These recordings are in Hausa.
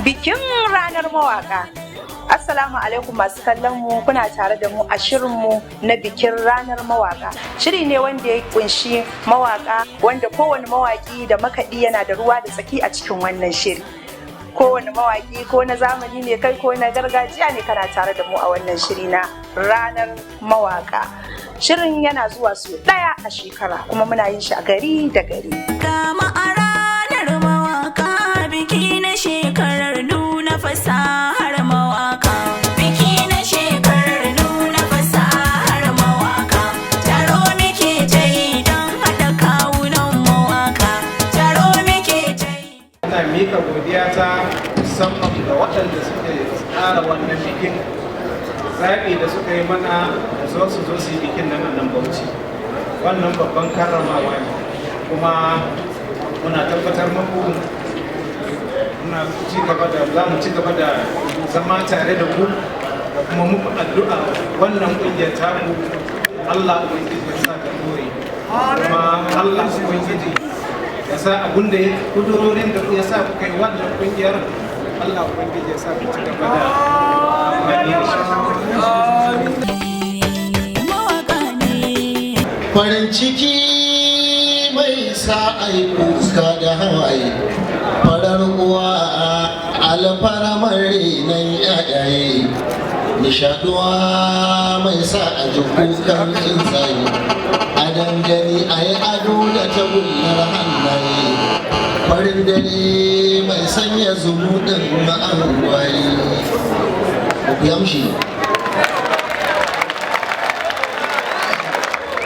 bikin ranar mawaka. Assalamu alaikum masu kallon mu, kuna tare da mu a shirinmu na bikin ranar mawaka. Shiri ne wanda ya kunshi mawaka, wanda kowane mawaki da makaɗi yana da ruwa da tsaki a cikin wannan shiri. Kowane mawaki ko na zamani ne kai ko na gargajiya ne, kana tare da mu a wannan shiri na ranar mawaka. Shirin yana zuwa sau ɗaya a shekara kuma muna yin shi a gari da gari. Kama a ranar mawaka, biki na shekarar nuna fasahar mawaka. Biki na shekarar nuna fasahar mawaka. Taro muke ta yi don haɗa kawunan mawaka. Taro muke ta yi. Ina mika godiya ta musamman ga waɗanda suka tsara wannan bikin. Zaɓi da suka yi mana da su zo su yi bikin nan a nan Bauchi. Wannan babban karramawa ne, kuma muna tabbatar muku za mu ci gaba da zama tare da ku da kuma muku addu'a wannan ƙungiyar taku Allah Ubangiji ya sa ta dore, kuma Allah Ubangiji ya sa abin da ya kudurorin da ya sa ku kai wannan ƙungiyar, Allah Ubangiji ya sa ku ci gaba da amfani da shi. Farin ciki mai sa ai fuska da hawaye, farar uwa alfaramar nan yayaye, nishaduwa mai sa a ji kukan tsuntsaye, a dangane a yi ado da tagullar hannaye, farin dare mai sanya zumuɗin ma'angwaye. Ku yamshi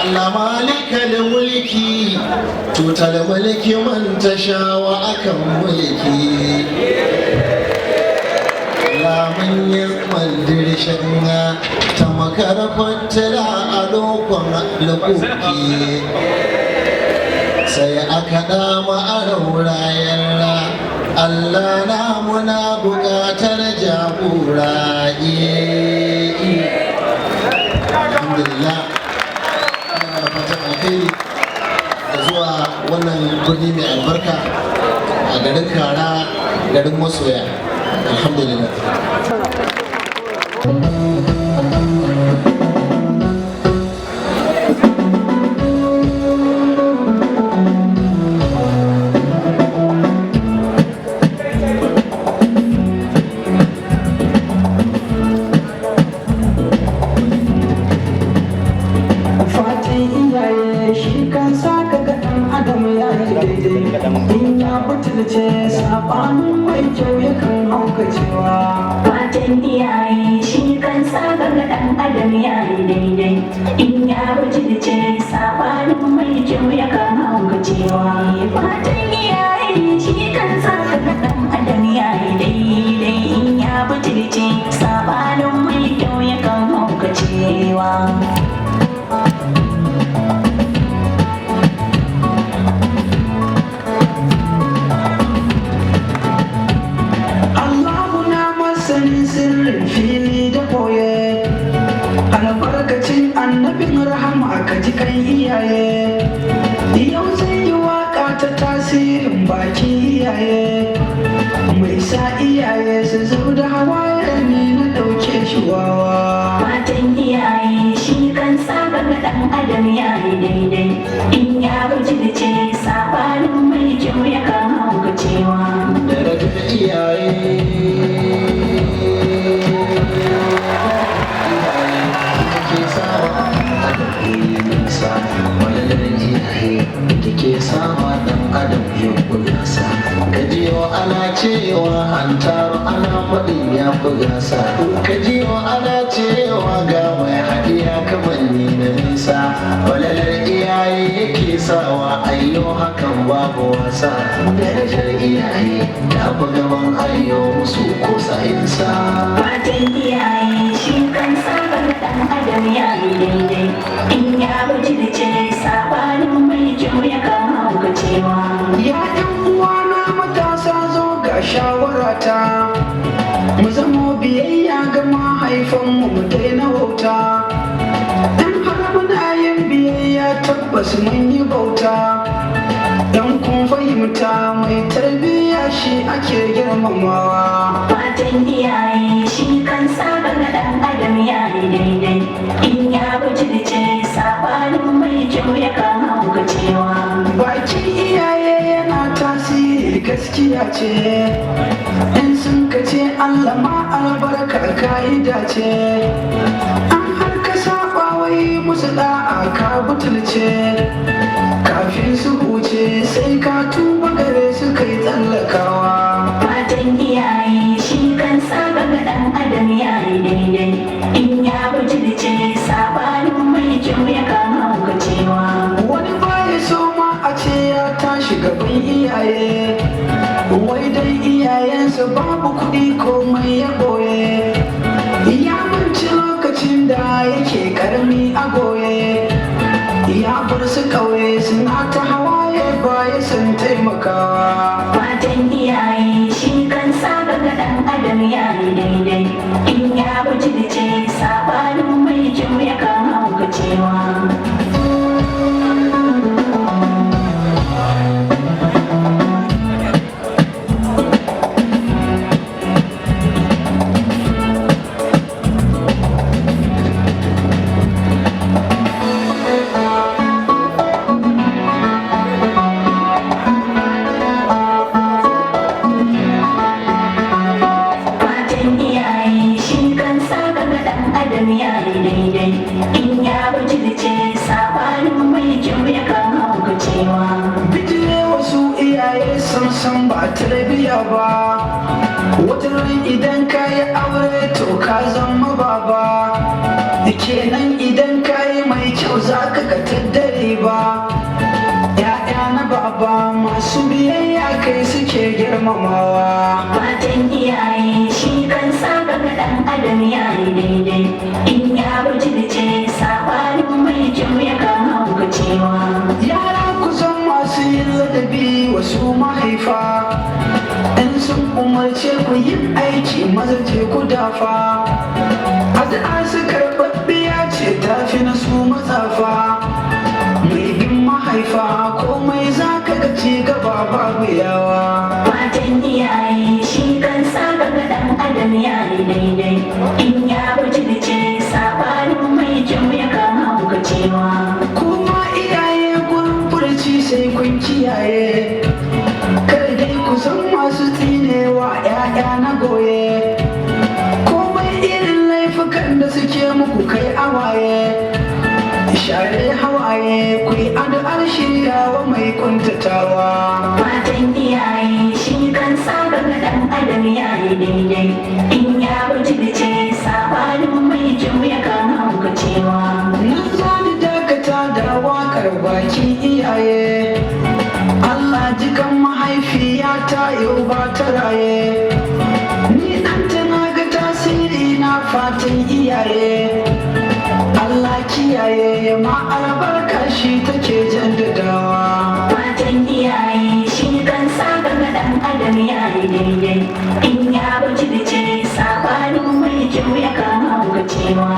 Allah malikal mulki, tutal mulki man tashawa akan mulki. La man yakmal dirshan ta makarfatira a lokon lukuki. Sai aka dama a raurayen Allah na muna buƙatar jagora. Alhamdulillah. Da zuwa wannan birni mai albarka a garin Kara, garin masoya. Alhamdulillah. Sabanin mai kyau yakan hauka cewa fatan iyaye shi kan saba ga ɗan adam ya yi daidai. In ya butulce sabanin mai kyau yakan hauka cewa fatan iyaye shi kan saba ga ɗan adam ya yi daidai. In ya butulce sabanin mai kyau yakan hauka cewa. sirrin fili da koye, albarkacin annabin rahama ka ji kan iyaye. Yau zai yi waka ta tasirin baki iyaye, mai sa iyaye su zau da hawaye ne na ɗauke shi wawa. Fatan iyaye shi kan saba ga ɗan adam ya yi daidai. In ya butulce sabanin mai kyau yakan hauka cewa. Darajar iyaye ke sama dan adam ya gasa. Kajiyo ana cewa an taro ana faɗin ya fi gasa. Kajiyo ana cewa ga mai hadiya kamar ni na nisa. Walalar iyaye yake sawa ayyo hakan babu wasa. Darajar iyaye ta fi gaban ayyo musu ko sa'insa. Fatan iyaye shi kan saba ga ɗan adam ya yi daidai. In ya butulce sabanin mai kyau yakan hauka cewa. Ya ɗan uwana matasa zo ga shawarata, mu zamo biyayya ga mahaifanmu mu daina wauta. Dan har muna yin biyayya tabbas mun yi bauta. Dan kun fahimta mai tarbiyya shi ake girmamawa. Fatan iyaye shi kan saba ga ɗan adam ya yi daidai. In ya butulce sabanin mai kyau ya kan haukacewa. Bakin iyaye yana tasiri gaskiya ce, in sun kace Allah ma albarka ka'ida ce. An har ka saba wai musu da'a ka butulce, kafin su huce sai ka tuba gare su kai tsallakawa. Fatan iyaye shi kan saba ga ɗan adam ya yi daidai. In ya butulce sabanin mai kyau ya kan haukacewa. Wani baya so ma a ce ya tashi gaban iyaye, wai dai iyayensa babu kuɗi komai ya ɓoye. Ya manci lokacin da yake ƙarami a goye, ya bar su ƙauye suna ta hawaye baya sun taimakawa. Fatan iyaye shi kan saba ga ɗan adam ya yi daidai. In ya butulce sabanin mai kyau ya kan haukacewa. Fatan iyaye shi kan saba ga ɗan adam ya yi daidai. In ya butulce sabanin mai kyau ya kan haukacewa. Bijire wasu iyaye samsam ba tarbiyya ba, wata ran idan ka yi aure to ka zama baba, kenan idan ka yi mai kyau za ka ga taddare ba. ‘Ya'ya na baba masu biyayya kai suke girmamawa. Fatan iyaye shi kan saba ga ɗan adam ya yi daidai. In ya butulce sabanin mai kyau ya kan haukacewa. Yara kusan masu yin ladabi wasu mahaifa, in sun umarce ku yin aiki maza je ku dafa. Addu'a su karɓaɓɓiya ce tafi na su matsafa, mai bin mahaifa komai za ka ga ci gaba babu yawa. Fatan iyaye shi kan saba ga ɗan adam ya yi daidai. In ya butulce sabanin mai kyau ya kan haukacewa. Kuma iyaye gurin furci sai kun kiyaye, kar dai ku san masu tsinewa ‘ya'ya na goye. Komai irin laifukan da suke muku kai awaye, share hawaye ku yi addu'ar shiryawa mai kuntatawa. Fatan iyaye shi kan saba ga ɗan adam ya yi daidai. In ya butulce sabanin mai kyau ya kan haukacewa. Nan za ni dakata da waƙar bakin iyaye, Allah jikan mahaifiyata yau ba ta raye. Ni ɗan tana ga tasiri na fatan iyaye, Allah kiyaye ma albarka shi take jaddadawa. Fatan iyaye shi kan saba ga ɗan adam ya yi daidai. In ya butulce sabanin mai kyau ya kan haukacewa.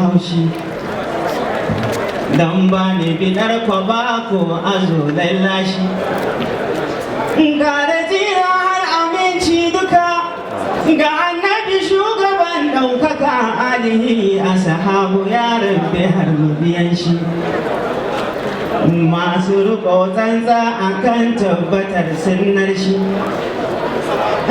haushi dan ba ni bidar kwa ba ko azo lallashi ga da jira har aminci duka ga annabi shugaban ɗaukaka alihi a sahabu ya rabbi har mabiyan shi masu riko tsantsa akan tabbatar sunnar shi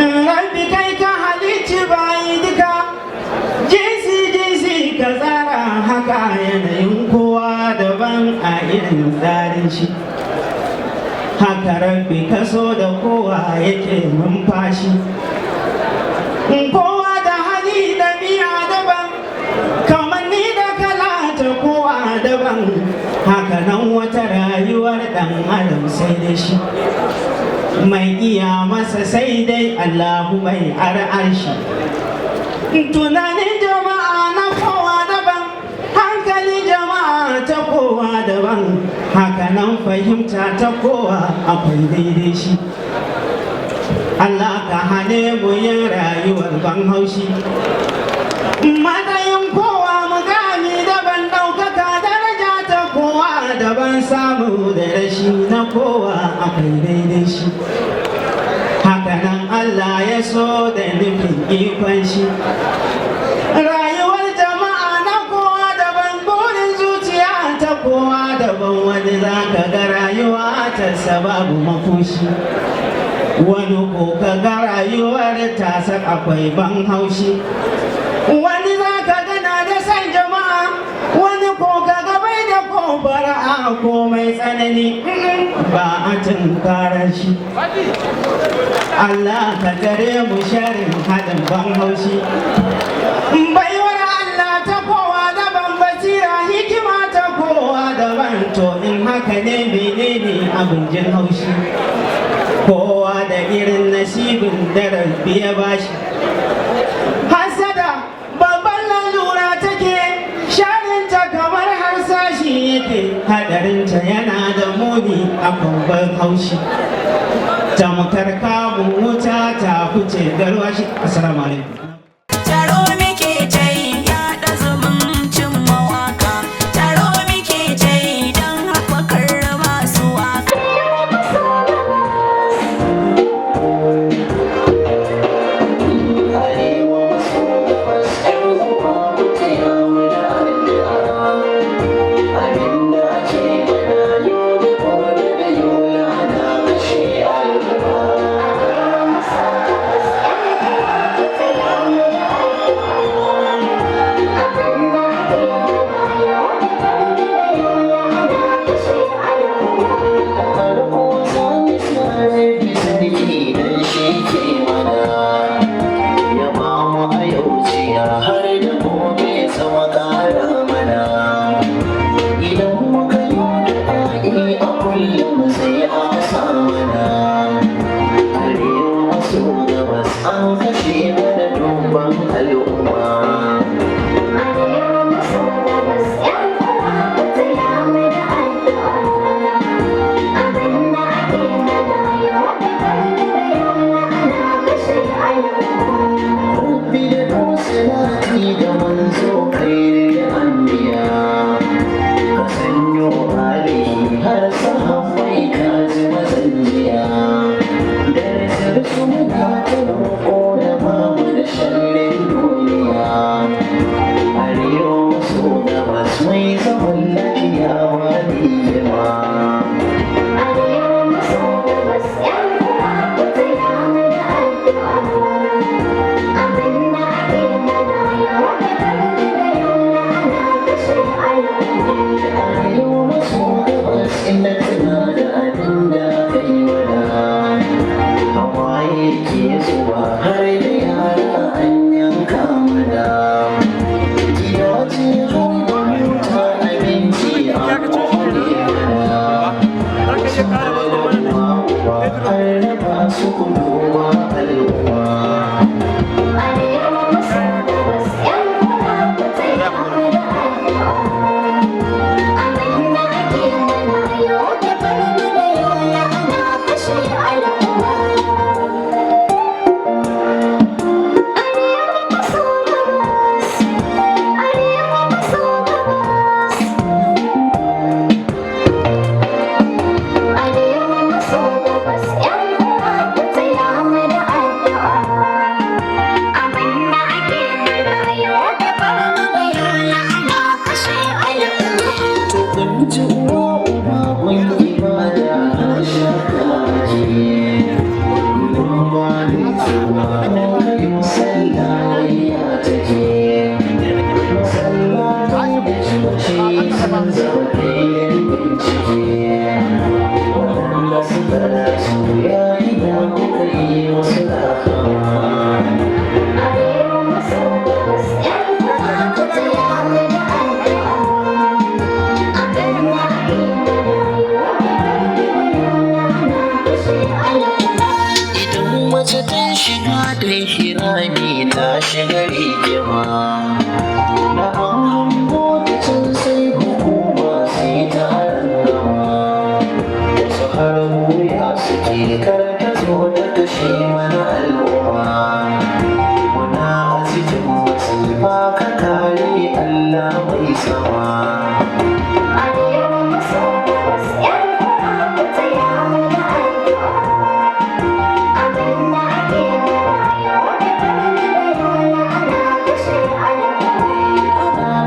rabbi kai ka halicci bayi duka jinsi ka tsara haka yanayin kowa daban a irin tsarin shi haka rabbi ka so da kowa yake numfashi kowa da hali ɗabi'a daban kamanni da kala ta kowa daban haka nan wata rayuwar ɗan adam sai da shi mai iya masa sai dai Allahu mai ar'arshi tunanin jama'a na kowa daban hankali jama'a ta kowa daban haka nan fahimta ta kowa akwai daidai shi Allah ka hane mu yin rayuwar ban haushi matsayin kowa mugami daban ɗaukaka daraja ta kowa daban samu da rashi na kowa akwai daidai shi hakanan Allah ya so da nufin ikon shi rayuwar jama'a na kowa daban burin zuciya ta kowa daban wani za ka ga rayuwa ta siyasarsa babu mafushi, wani ko ka ga rayuwar tasa akwai ban haushi, wani za ka gana da san jama'a, wani ko ka ga bai da kofara a komai tsanani ba a tunkarar shi. Allah ka tare mu sharin haɗin ban haushi, baiwar Allah ta kowa daban, basira hikima ta kowa daban, to in haka ne menene abin jin haushi, kowa da irin nasibin da rabbi ya bashi. Hasada babban lalura take, sharinta kamar harsashi yake, hadarinta yana da muni a babban haushi, tamkar kamun wuta ta fice garwashi. Assalamu alaikum. Taro muke ta yi yaɗa zumuncin mawaƙa, taro muke ta yi don haɓakar masu waƙa.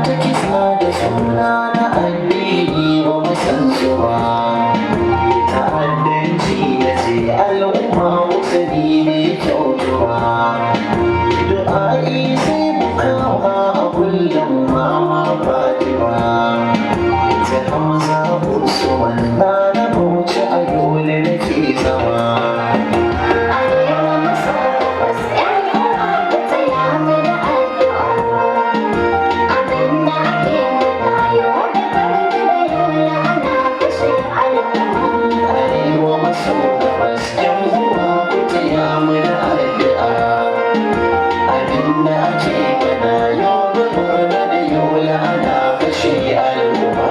Take maso gabas yan uwa ku taya mu da addu'a abinda ake mana yau da murna da yau la'ana kashe al'umma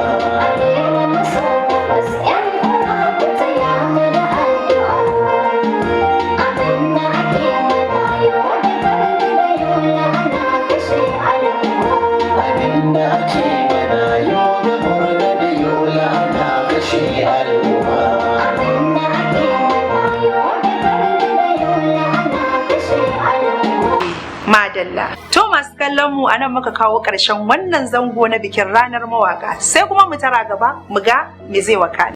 abinda ake mana yau da murna da yau la'ana kashe al'umma Madalla. To masu kallon mu anan muka kawo ƙarshen wannan zango na bikin ranar mawaka. Sai kuma mu tara gaba mu ga me zai wakana.